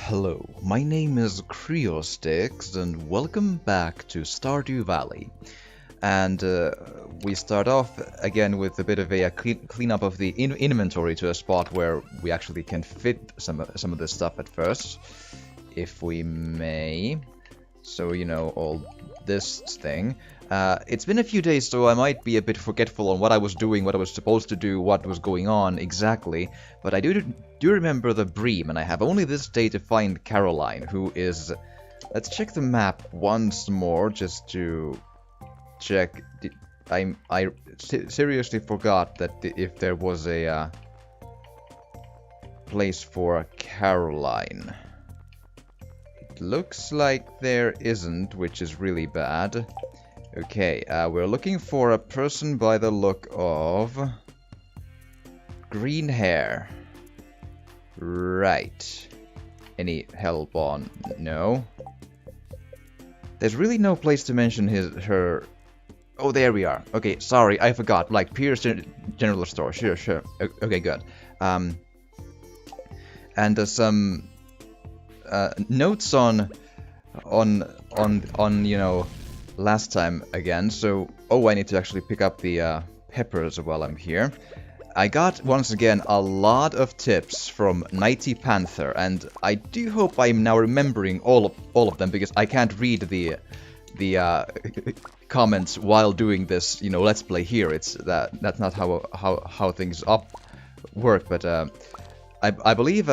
Hello, my name is Creostix, and welcome back to Stardew Valley. And we start off again with a bit of a cleanup of the inventory to a spot where we actually can fit some of this stuff at first, if we may. So, you know, all this thing. It's been a few days, so I might be a bit forgetful on what I was doing, what I was supposed to do, what was going on exactly. But I do remember the Bream, and I have only this day to find Caroline, who is... Let's check the map once more, just to check. I seriously forgot that if there was a place for Caroline. It looks like there isn't, which is really bad. Okay, we're looking for a person by the look of... green hair. Right. Any help on? No. There's really no place to mention her... Oh, there we are. Okay, sorry, I forgot. Like, Pierce General Store. Sure. Okay, good. And some... notes on, you know... last time again, so... Oh, I need to actually pick up the peppers while I'm here. I got, once again, a lot of tips from Nighty Panther, and I do hope I'm now remembering all of them, because I can't read the comments while doing this, you know, Let's Play here. That's not how things work, but I believe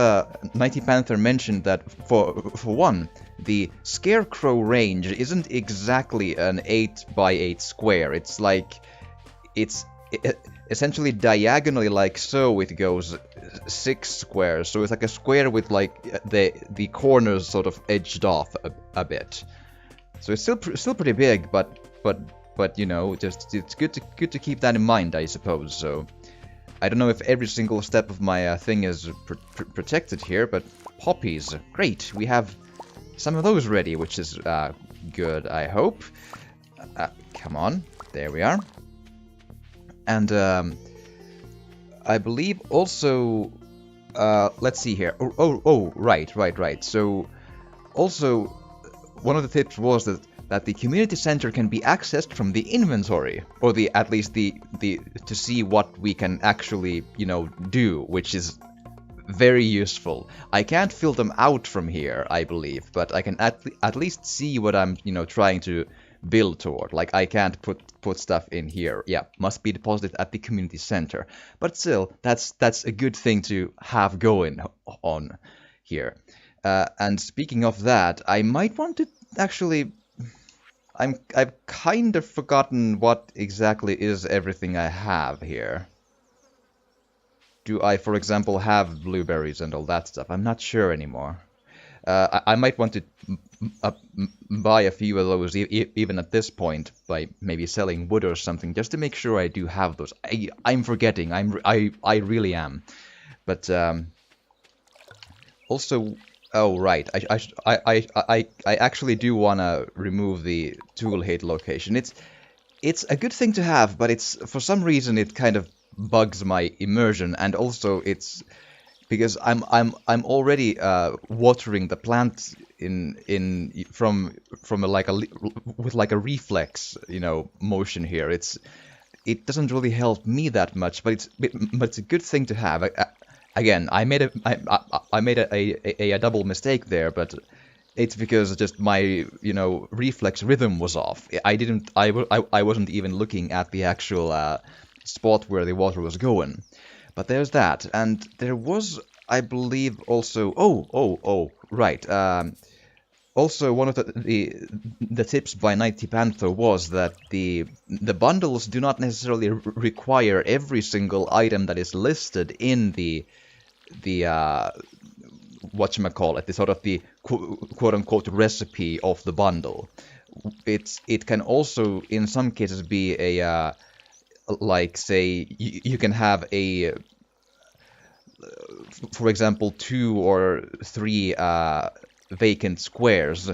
Nighty Panther mentioned that for one, the Scarecrow range isn't exactly an 8x8 square. It's like it's essentially diagonally, like so. It goes 6 squares, so it's like a square with like the corners sort of edged off a bit. So it's still pretty big, but you know, just it's good to keep that in mind, I suppose. So. I don't know if every single step of my thing is protected here, but poppies, great. We have some of those ready, which is good, I hope. Come on, there we are. And I believe also, let's see here. Oh, right. So, also, one of the tips was that the community center can be accessed from the inventory, or at least the to see what we can actually, you know, do, which is very useful. I can't fill them out from here, I believe, but I can at least see what I'm, you know, trying to build toward. Like, I can't put stuff in here. Yeah, must be deposited at the community center. But still, that's a good thing to have going on here. And speaking of that, I might want to actually... I've kind of forgotten what exactly is everything I have here. Do I, for example, have blueberries and all that stuff? I'm not sure anymore. I might want to buy a few of those even at this point by maybe selling wood or something, just to make sure I do have those. I'm forgetting. I really am. But also. Oh, right. I actually do want to remove the tool hit location. It's a good thing to have, but it's for some reason it kind of bugs my immersion, and also it's because I'm already watering the plant from like a reflex, you know, motion here. It doesn't really help me that much, but it's a good thing to have. Again, I made a double mistake there, but it's because just my, you know, reflex rhythm was off. I wasn't even looking at the actual spot where the water was going. But there's that, and there was, I believe, also. Oh, right. Also, one of the tips by Nighty Panther was that the bundles do not necessarily require every single item that is listed in the whatchamacallit, the sort of the quote-unquote recipe of the bundle. It can also, in some cases, be a, like, say, you can have a, for example, 2 or 3 vacant squares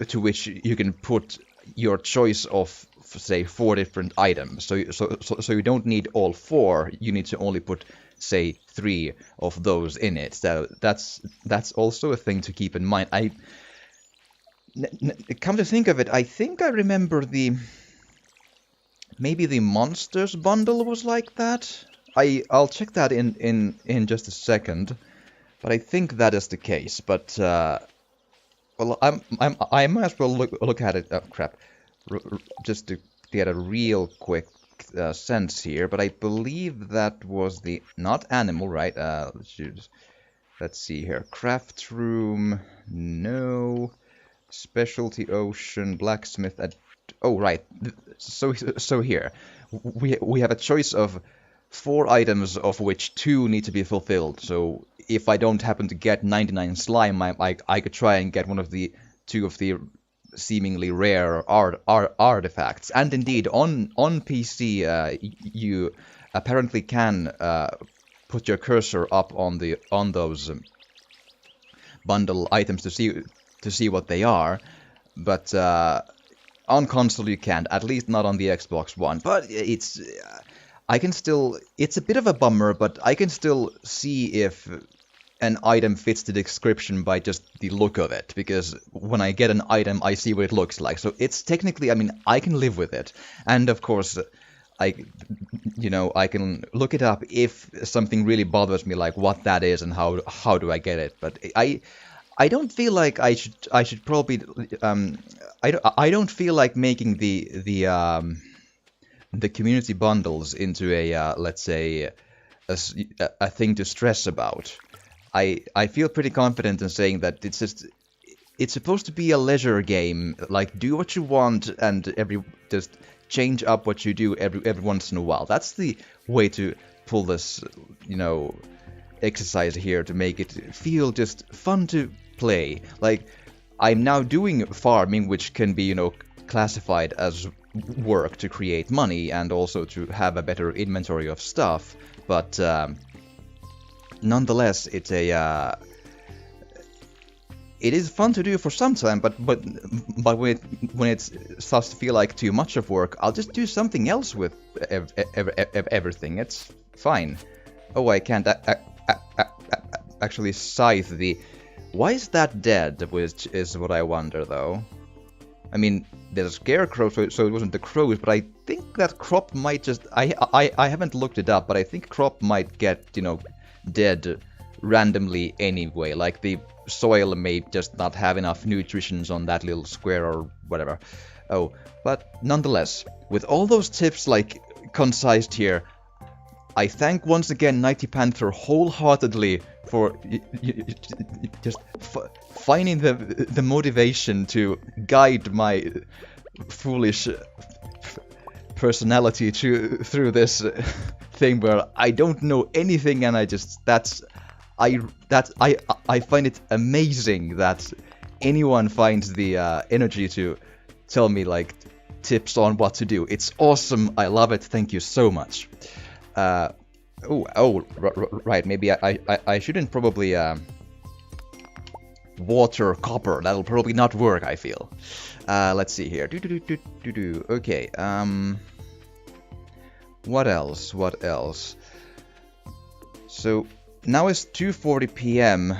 to which you can put your choice of, say, 4 different items. So you don't need all 4, you need to only put say 3 of those in it. So that's also a thing to keep in mind. Come to think of it, I think I remember maybe the Monsters bundle was like that. I'll check that in just a second, but I think that is the case. But well, I might as well look at it. Oh, crap! Just to get a real quick sense here. But I believe that was the not animal, right? Let's see here. Craft room, no. Specialty ocean, blacksmith. Oh, right. So here we have a choice of 4 items, of which 2 need to be fulfilled. So if I don't happen to get 99 slime, I could try and get one of the 2 of the seemingly rare artifacts. And indeed, on PC, you apparently can put your cursor up on those bundle items to see what they are, but on console you can't, at least not on the Xbox One. But it's a bit of a bummer, but I can still see if an item fits the description by just the look of it, because when I get an item, I see what it looks like. So it's technically, I mean, I can live with it. And of course, I can look it up if something really bothers me, like what that is and how do I get it. But I don't feel like I should probably I don't feel like making the community bundles into a let's say a thing to stress about. I feel pretty confident in saying that it's supposed to be a leisure game, like do what you want and just change up what you do every once in a while. That's the way to pull this, exercise here, to make it feel just fun to play. Like, I'm now doing farming, which can be, classified as work to create money and also to have a better inventory of stuff, but nonetheless, it is fun to do for some time, but when it starts to feel like too much of work, I'll just do something else with everything. It's fine. Oh, I can't actually scythe the... Why is that dead, which is what I wonder, though. I mean, there's a scarecrow, so it wasn't the crows, but I think that crop might just... I haven't looked it up, but I think crop might get, dead randomly anyway. Like, the soil may just not have enough nutrition on that little square or whatever. Oh, but nonetheless, with all those tips, like, concised here, I thank once again Nighty Panther wholeheartedly for just finding the motivation to guide my foolish personality through this thing where I don't know anything, and I find it amazing that anyone finds the energy to tell me, like, tips on what to do. It's awesome. I love it. Thank you so much. Right. Maybe I shouldn't probably water copper. That'll probably not work, I feel. Let's see here. Okay. What else? So now it's 2:40 p.m.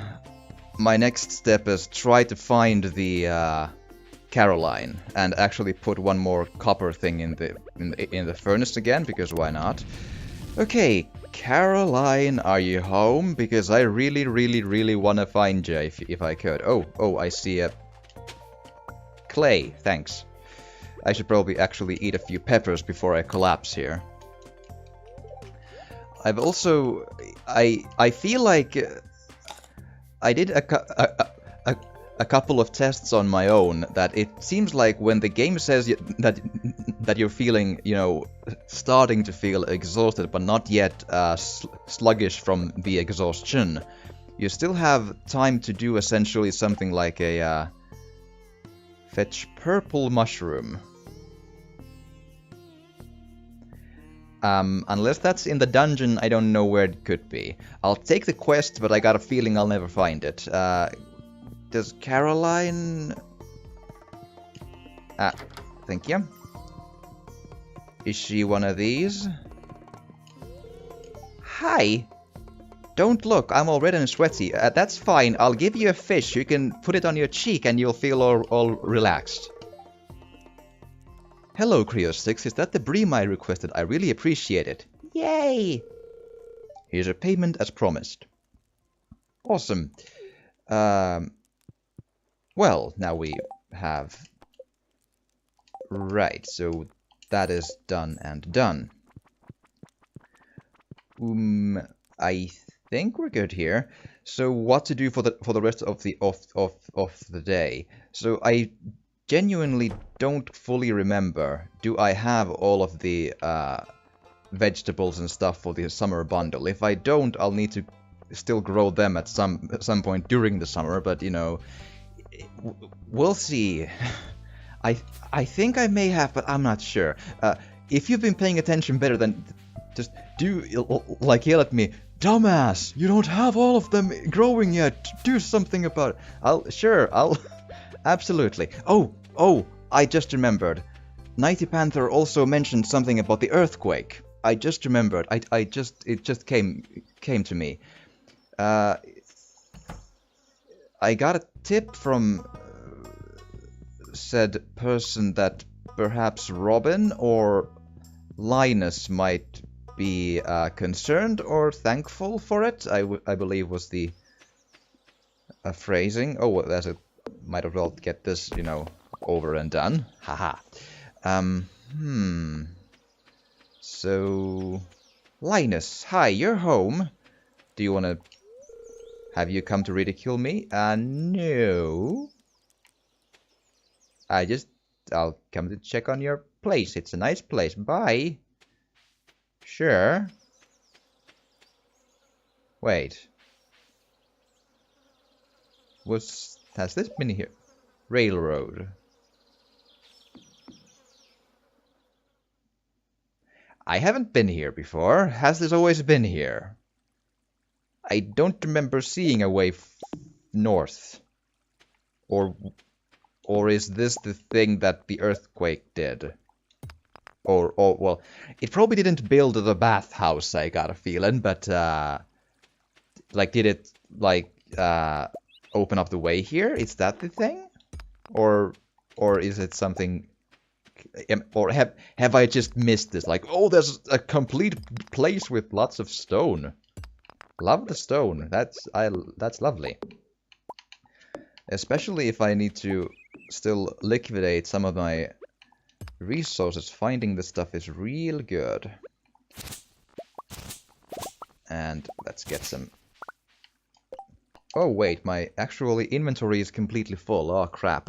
My next step is try to find the Caroline and actually put one more copper thing in the furnace again, because why not? Okay, Caroline, are you home? Because I really, really, really want to find you if I could. Oh, I see a clay. Thanks. I should probably actually eat a few peppers before I collapse here. I've also... I feel like I did a couple of tests on my own, that it seems like when the game says that you're feeling, starting to feel exhausted, but not yet sluggish from the exhaustion, you still have time to do essentially something like a fetch purple mushroom. Unless that's in the dungeon, I don't know where it could be. I'll take the quest, but I got a feeling I'll never find it. Does Caroline... thank you. Is she one of these? Hi! Don't look, I'm all red and sweaty. That's fine, I'll give you a fish. You can put it on your cheek and you'll feel all relaxed. Hello, Creo6. Is that the bream I requested? I really appreciate it. Yay! Here's a payment as promised. Awesome. Well, now we have... Right, so that is done and done. I think we're good here. So what to do for the rest of the day? So I genuinely don't fully remember. Do I have all of the vegetables and stuff for the summer bundle? If I don't, I'll need to still grow them at some point during the summer. But you know, we'll see. I think I may have, but I'm not sure. If you've been paying attention better, then just do like yell at me. Dumbass! You don't have all of them growing yet. Do something about it. I'll absolutely. Oh! I just remembered. Nighty Panther also mentioned something about the earthquake. I just remembered. It just came to me. I got a tip from said person that perhaps Robin or Linus might be concerned or thankful for it. I believe was the phrasing. Oh, well, that's it. Might as well get this, you know, over and done. Haha. So, Linus, hi, you're home. Do you want to... Have you come to ridicule me? No. I'll come to check on your place. It's a nice place. Bye. Sure. Wait. Has this been here? Railroad. I haven't been here before. Has this always been here? I don't remember seeing a way north. Or is this the thing that the earthquake did? Or well, it probably didn't build the bathhouse, I got a feeling, but like, did it like open up the way here? Is that the thing? Or is it something? Or have I just missed this? Like, oh, there's a complete place with lots of stone. Love the stone. That's lovely. Especially if I need to still liquidate some of my resources. Finding this stuff is real good. And let's get some... Oh wait, my actual inventory is completely full. Oh crap.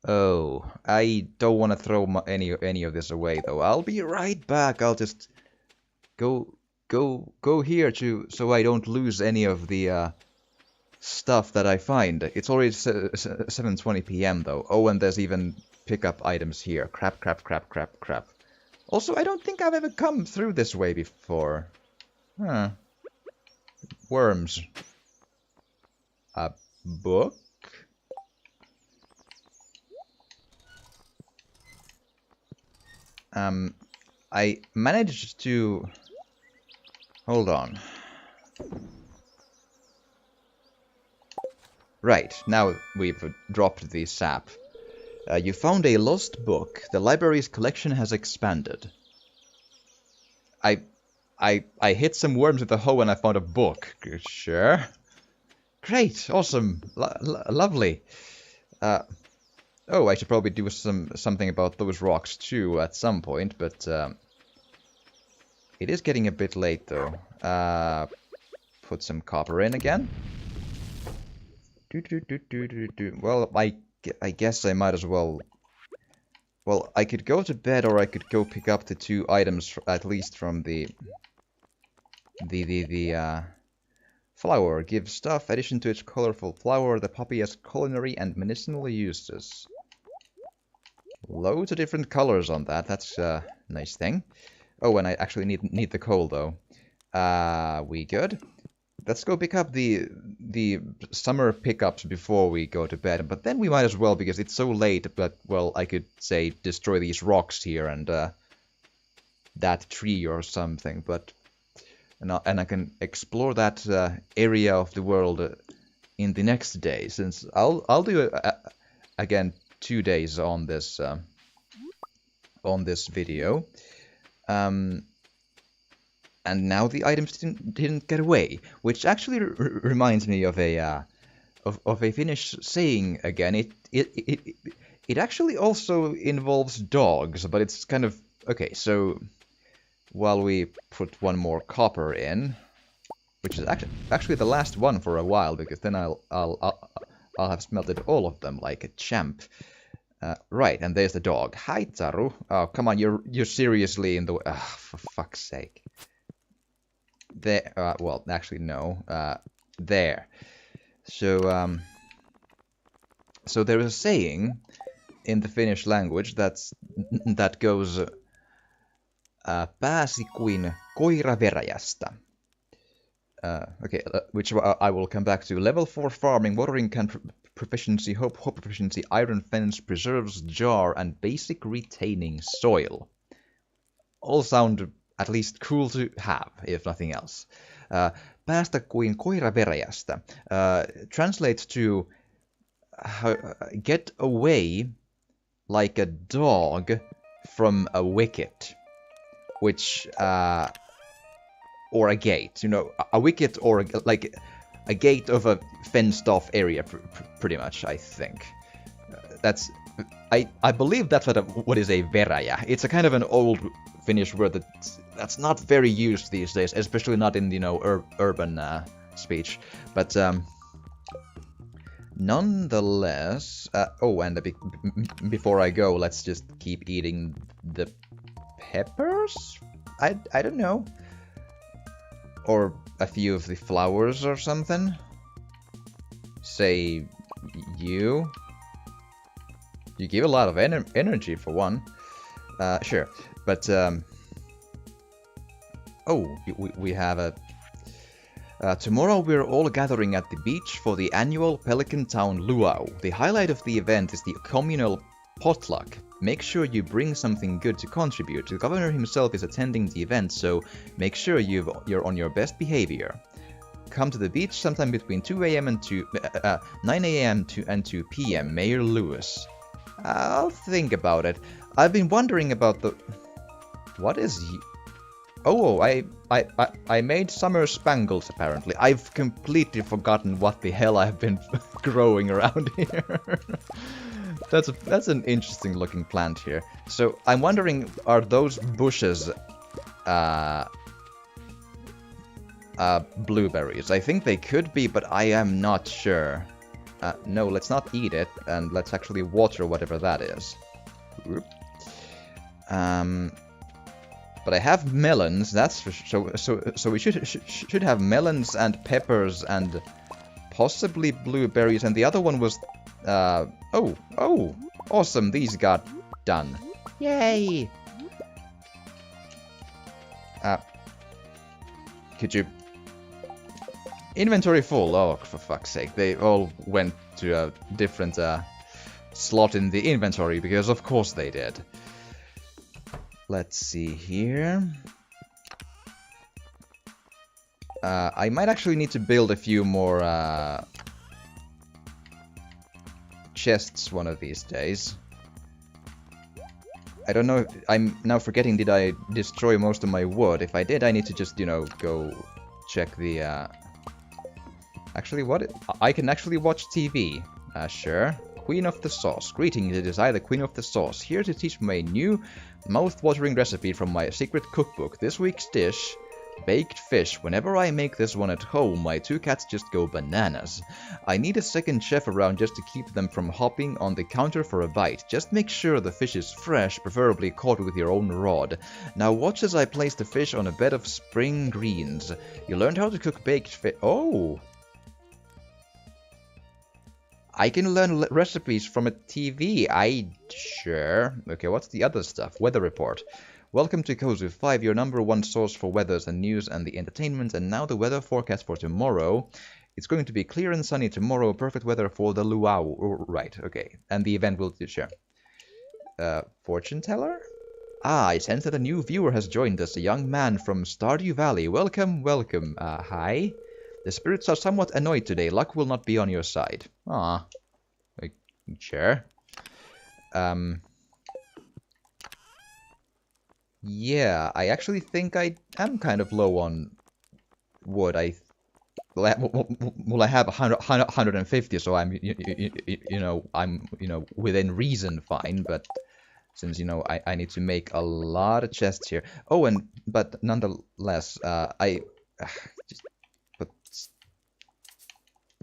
Oh, I don't want to throw any of this away though. I'll be right back. I'll just go here so I don't lose any of the stuff that I find. It's already 7:20 p.m. though. Oh, and there's even pickup items here. Crap. Also, I don't think I've ever come through this way before. Huh. Worms. A book? I managed to... Hold on. Right, now we've dropped the sap. You found a lost book. The library's collection has expanded. I hit some worms with a hoe and I found a book. Sure. Great, awesome, lovely. Oh, I should probably do something about those rocks too at some point, but it is getting a bit late though. Put some copper in again. Well, I guess I might as well... Well, I could go to bed or I could go pick up the 2 items at least from the flower. Give stuff. Addition to its colorful flower, the poppy has culinary and medicinal uses. Loads of different colors on that. That's a nice thing. Oh, and I actually need the coal though. We good? Let's go pick up the summer pickups before we go to bed. But then we might as well, because it's so late. But well, I could say destroy these rocks here and that tree or something. But and I can explore that area of the world in the next day, since I'll do again 2 days on this video. And now the items didn't get away, which actually reminds me of a Finnish saying again. It actually also involves dogs, but it's kind of okay. So while we put one more copper in, which is actually the last one for a while, because then I'll have smelted all of them like a champ. Right, and there's the dog. Hi, Taru. Oh, come on, you're seriously in the way. For fuck's sake. There. Well, actually, no. There. So, so there is a saying in the Finnish language that goes, pääsi kuin koira veräjästä. Okay, which I will come back to. Level 4 farming, watering can proficiency, hope proficiency, iron fence, preserves jar, and basic retaining soil. All sound at least cool to have, if nothing else. Päästä kuin koira veräjästä translates to get away like a dog from a wicket, which or a gate, you know, a wicket or like a gate of a fenced-off area, pretty much. I think that's. I believe that's what is a veräjä. It's a kind of an old Finnish word that's not very used these days, especially not in, you know, urban speech. But nonetheless, oh, and before I go, let's just keep eating the peppers. I don't know. Or a few of the flowers or something. Say, you give a lot of energy for one. Sure, but oh, we have a. Tomorrow we're all gathering at the beach for the annual Pelican Town Luau. The highlight of the event is the Communal Potluck. Make sure you bring something good to contribute. The governor himself is attending the event, so make sure you're on your best behavior. Come to the beach sometime between 2 a.m. and 9 a.m. and 2 p.m. Mayor Lewis. I'll think about it. I've been wondering about the... What is... Oh, I made summer spangles, apparently. I've completely forgotten what the hell I've been growing around here. That's an interesting looking plant here. So I'm wondering, are those bushes blueberries? I think they could be, but I am not sure. No, let's not eat it, and let's actually water whatever that is. Whoop. But I have melons. That's for so we should have melons and peppers and possibly blueberries, and the other one was. Oh, awesome, these got done. Yay! Could you... Inventory full, oh, for fuck's sake. They all went to a different slot in the inventory, because of course they did. Let's see here. I might actually need to build a few more... chests one of these days. I don't know, I'm now forgetting, did I destroy most of my wood? If I did, I need to just, you know, go check the, Actually, what? I can actually watch TV. Sure. Queen of the Sauce. Greetings, it is I, the Queen of the Sauce, here to teach my new mouth-watering recipe from my secret cookbook. This week's dish... baked fish. Whenever I make this one at home, my two cats just go bananas. I need a second chef around just to keep them from hopping on the counter for a bite. Just make sure the fish is fresh, preferably caught with your own rod. Now watch as I place the fish on a bed of spring greens. You learned how to cook baked fish. Oh! I can learn recipes from a TV. Sure. Okay, what's the other stuff? Weather report. Welcome to Kozu 5, your #1 source for weathers and news and the entertainment, and now the weather forecast for tomorrow. It's going to be clear and sunny tomorrow, perfect weather for the luau. Right, okay. And the event will share. Fortune teller? Ah, I sense that a new viewer has joined us, a young man from Stardew Valley. Welcome, welcome. Hi. The spirits are somewhat annoyed today. Luck will not be on your side. Ah, sure. Yeah, I actually think I am kind of low on wood. Well, I have 150, so I'm, I'm within reason fine, but since, I need to make a lot of chests here. Oh, but nonetheless, but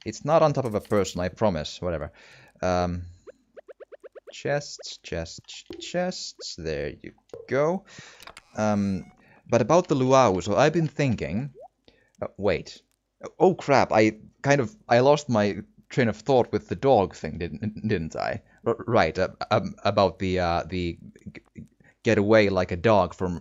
it's not on top of a person, I promise, whatever. Um, chests, there you go. But about the luau, so I've been thinking, wait. Oh crap, I lost my train of thought with the dog thing, didn't I? Right, about the get away like a dog from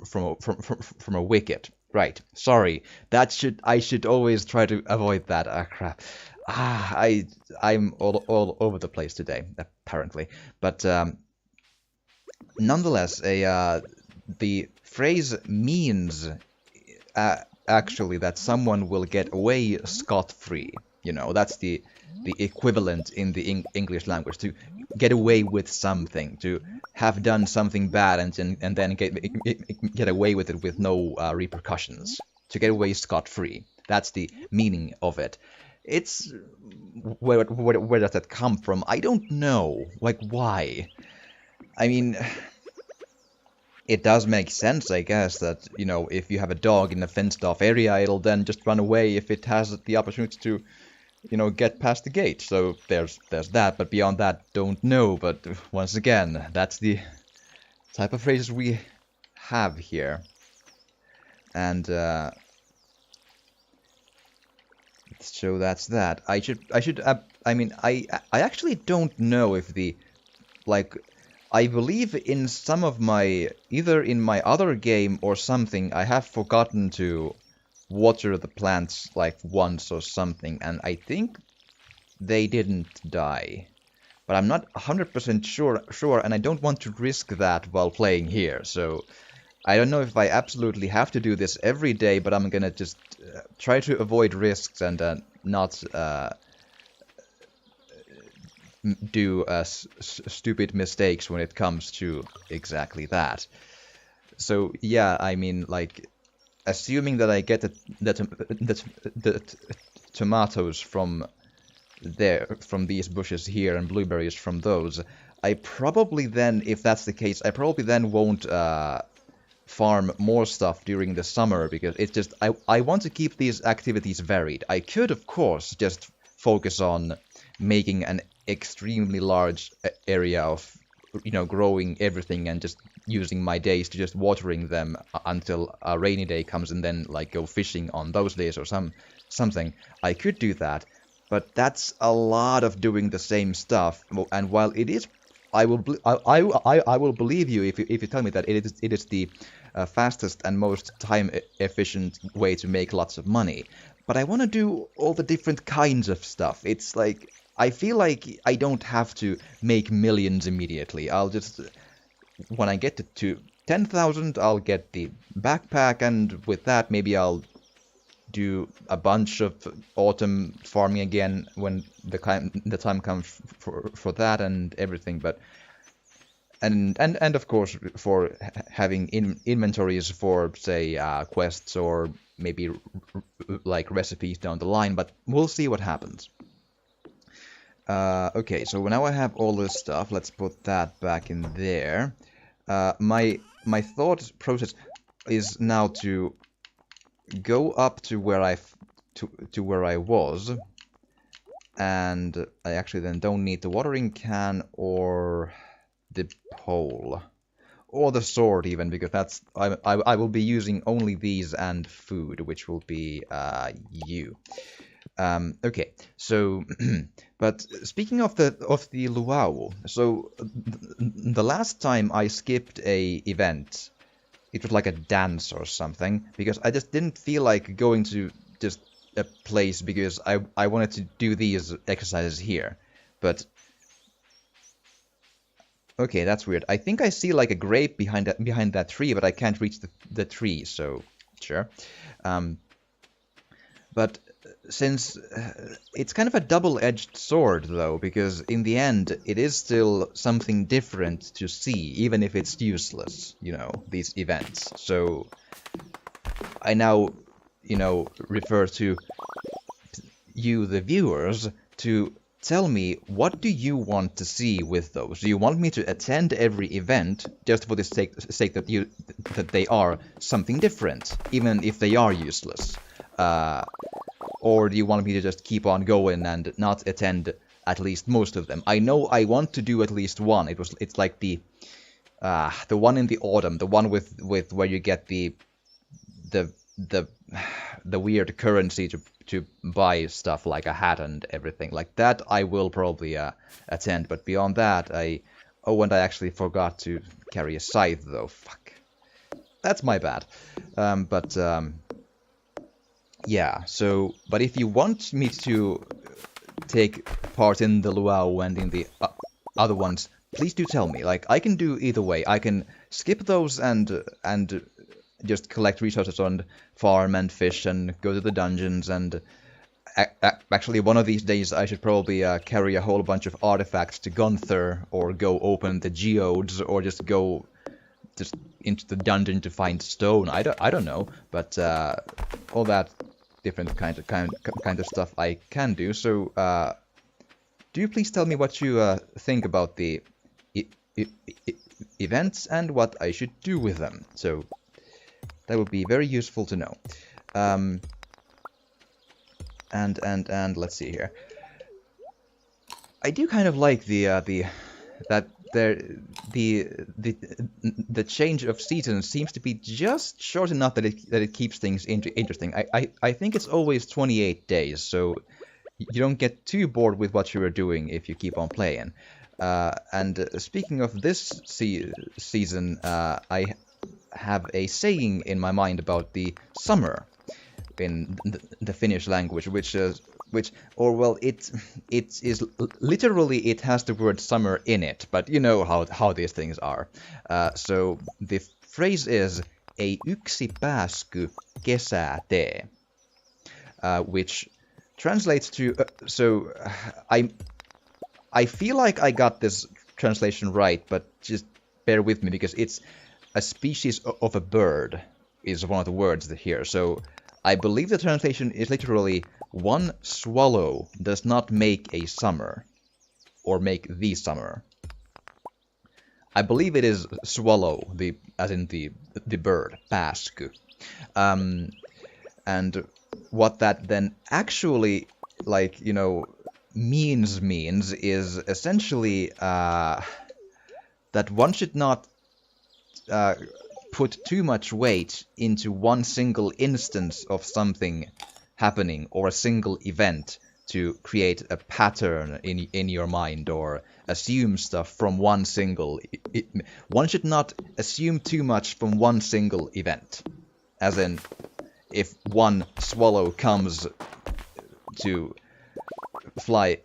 a wicket. Right. Sorry. I should always try to avoid that. Ah crap. I'm all over the place today, apparently. But nonetheless, the phrase means actually that someone will get away scot-free. That's the equivalent in the English language, to get away with something, to have done something bad and then get away with it with no repercussions, to get away scot-free. That's the meaning of it. It's where does that come from? I don't know. Like, why? I mean, it does make sense, I guess, that, if you have a dog in a fenced-off area, it'll then just run away if it has the opportunity to, get past the gate. So there's that, but beyond that, don't know. But once again, that's the type of phrases we have here. And, so that's that. I actually don't know if I believe in some of either in my other game or something, I have forgotten to water the plants like once or something, and I think they didn't die. But I'm not 100% sure, and I don't want to risk that while playing here, so I don't know if I absolutely have to do this every day, but I'm gonna just try to avoid risks and not do stupid mistakes when it comes to exactly that. So yeah, I mean, like, assuming that I get the tomatoes from these bushes here and blueberries from those, I probably then, if that's the case, I probably then won't farm more stuff during the summer, because it's just, I want to keep these activities varied. I could, of course, just focus on making an extremely large area of, growing everything and just using my days to just watering them until a rainy day comes, and then, like, go fishing on those days or something. I could do that, but that's a lot of doing the same stuff. And while it is, I will believe you if you tell me that it is the fastest and most time efficient way to make lots of money. But I want to do all the different kinds of stuff. It's like, I feel like I don't have to make millions immediately. I'll just, when I get to 10,000, I'll get the backpack, and with that, maybe I'll do a bunch of autumn farming again when the time comes for that and everything. But and of course, for having inventories for, say, quests or maybe like recipes down the line. But we'll see what happens. Okay, so now I have all this stuff. Let's put that back in there. My thought process is now to go up to where I was, and I actually then don't need the watering can or the pole or the sword even, because that's I will be using only these and food, which will be you. Okay, so but speaking of the luau, so the last time I skipped a event, it was like a dance or something, because I just didn't feel like going to just a place, because I wanted to do these exercises here. But Okay, that's weird. I think I see like a grape behind that tree, but I can't reach the tree, so sure. Um, but since it's kind of a double-edged sword, though, because in the end, it is still something different to see, even if it's useless, you know, these events. So I now, you know, refer to you, the viewers, to tell me, what do you want to see with those? Do you want me to attend every event just for the sake that they are something different, even if they are useless? Or do you want me to just keep on going and not attend at least most of them? I know I want to do at least one. It's like the one in the autumn, the one with where you get the the weird currency to buy stuff like a hat and everything like that. I will probably attend, but beyond that, and I actually forgot to carry a scythe though. Fuck, that's my bad. Yeah. So, but if you want me to take part in the luau and in the other ones, please do tell me. Like, I can do either way. I can skip those and just collect resources on farm and fish and go to the dungeons. And actually, one of these days, I should probably carry a whole bunch of artifacts to Gunther, or go open the geodes, or just go into the dungeon to find stone. I don't know, but all that different kind of stuff I can do. So, do you please tell me what you think about the events and what I should do with them? So that would be very useful to know. And let's see here. I do kind of like the change of seasons seems to be just short enough that it keeps things interesting. I think it's always 28 days, so you don't get too bored with what you are doing if you keep on playing. And speaking of this season, I have a saying in my mind about the summer in the Finnish language, which is it is literally, it has the word summer in it, but you know how these things are. So the phrase is ei yksi pääsky kesää tee, which translates to I feel like I got this translation right, but just bear with me because it's a species of a bird is one of the words here. So I believe the translation is literally one swallow does not make a summer, or make the summer. I believe it is swallow, as in the bird, pääsky. And what that then actually, like, you know, means is essentially that one should not put too much weight into one single instance of something happening or a single event to create a pattern in your mind, or assume stuff from one single. One should not assume too much from one single event. As in, if one swallow comes to fly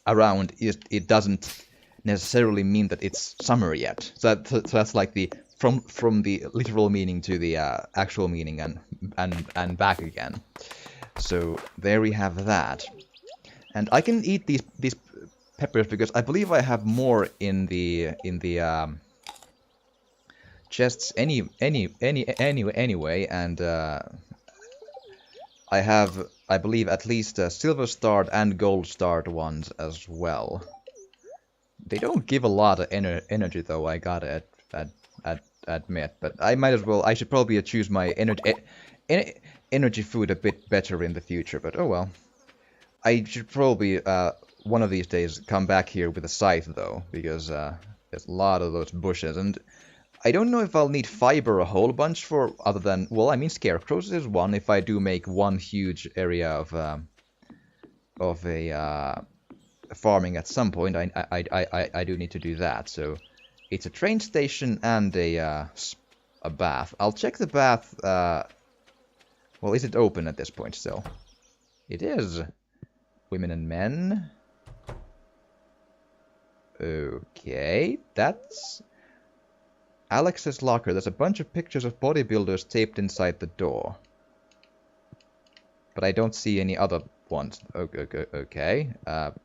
around, it doesn't necessarily mean that it's summer yet. So that's like the from the literal meaning to the actual meaning and back again. So there we have that. And I can eat these peppers because I believe I have more in the chests anyway, and I have, I believe, at least silver starred and gold starred ones as well. They don't give a lot of energy though, I gotta admit, but I might as well. I should probably choose my energy food a bit better in the future, but oh well. I should probably one of these days come back here with a scythe though, because there's a lot of those bushes, and I don't know if I'll need fiber a whole bunch for other than, well, I mean, scarecrows is one if I do make one huge area of a farming at some point. I do need to do that. So it's a train station and a bath. I'll check the bath. Well, is it open at this point still? It is. Women and men. Okay, that's Alex's locker. There's a bunch of pictures of bodybuilders taped inside the door. But I don't see any other ones. Okay.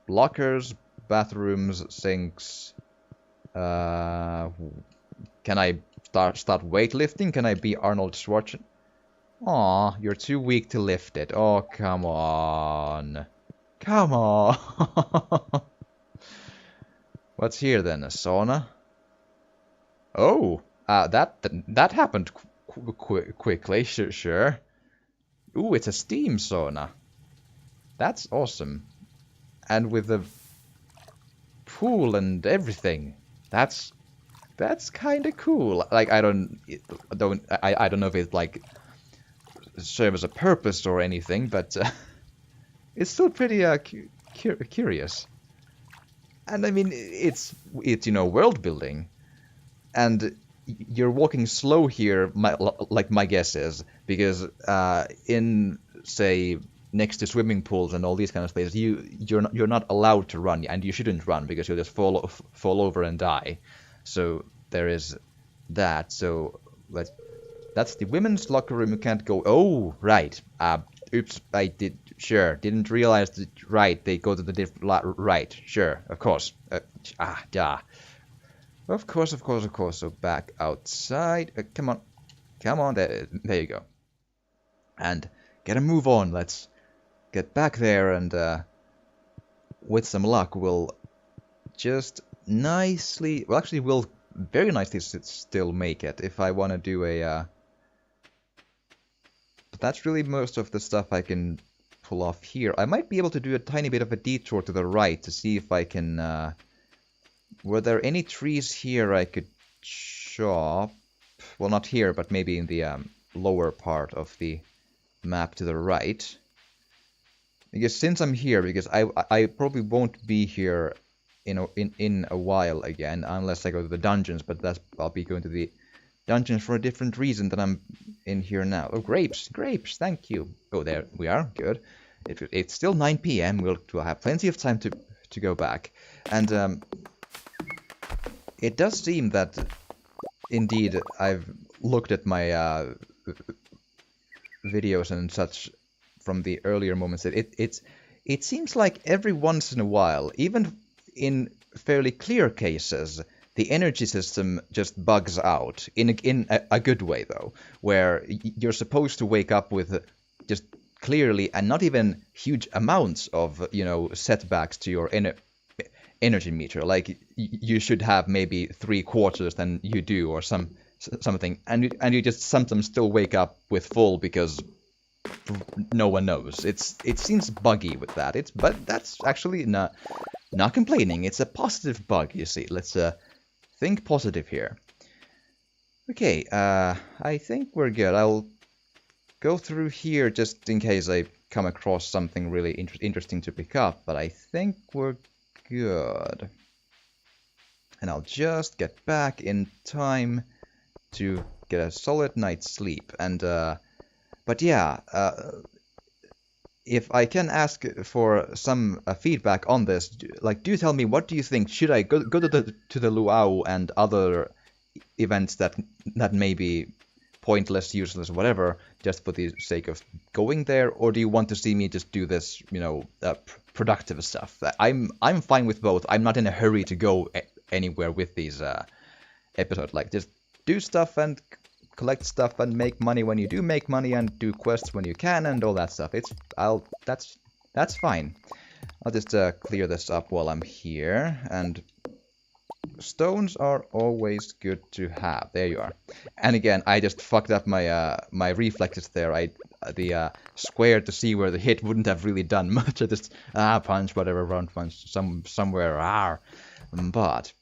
Lockers, bathrooms, sinks. Can I start weightlifting? Can I be Arnold Schwarzenegger? Aw, you're too weak to lift it. Oh, come on. Come on. What's here then? A sauna? Oh, that happened quickly. Sure. Ooh, it's a steam sauna. That's awesome. And with the pool and everything. That's kind of cool. Like I don't know if it like serves a purpose or anything, but it's still pretty curious. And I mean, it's you know, world building, and you're walking slow here. My guess is because in say next to swimming pools and all these kind of places, you're not allowed to run, and you shouldn't run because you'll just fall over and die. So there is that. So that's the women's locker room. You can't go. Oh, right. Oops, I didn't realize that. Right, they go to the right. Sure, of course. Yeah. Of course. So back outside. Come on. There you go. And get a move on. Let's get back there, and with some luck, we'll just nicely. Well, actually, we'll very nicely still make it if I want to do a. But that's really most of the stuff I can pull off here. I might be able to do a tiny bit of a detour to the right to see if I can... were there any trees here I could chop? Well, not here, but maybe in the lower part of the map to the right. Because since I'm here, because I probably won't be here in a while again, unless I go to the dungeons, but I'll be going to the dungeons for a different reason than I'm in here now. Oh, grapes, thank you. Oh, there we are, good. It's still 9 PM, we'll have plenty of time to go back. And it does seem that, indeed, I've looked at my videos and such from the earlier moments. It seems like every once in a while, even in fairly clear cases, the energy system just bugs out in a good way, though, where you're supposed to wake up with just clearly and not even huge amounts of, you know, setbacks to your energy meter. Like you should have maybe 3/4 than you do, or something, and you just sometimes still wake up with full because no one knows. It seems buggy with that. But that's actually not complaining. It's a positive bug, you see. Let's think positive here. Okay, I think we're good. I'll go through here just in case I come across something really interesting to pick up, but I think we're good. And I'll just get back in time to get a solid night's sleep. And, but yeah, if I can ask for some feedback on this, like, do tell me, what do you think? Should I go to the luau and other events that may be pointless, useless, whatever, just for the sake of going there, or do you want to see me just do this, you know, productive stuff? I'm fine with both. I'm not in a hurry to go anywhere with these episodes. Like, just do stuff and collect stuff and make money when you do make money, and do quests when you can, and all that stuff. That's fine. I'll just clear this up while I'm here, and stones are always good to have. There you are. And again, I just fucked up my my reflexes there. The square to see where the hit wouldn't have really done much. I just punch whatever, round punch somewhere. But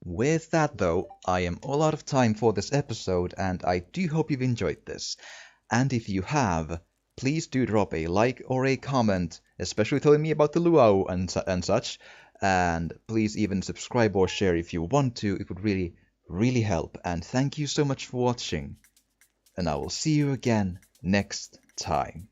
with that, though, I am all out of time for this episode, and I do hope you've enjoyed this. And if you have, please do drop a like or a comment, especially telling me about the luau and such. And please even subscribe or share if you want to. It would really, really help. And thank you so much for watching. And I will see you again next time.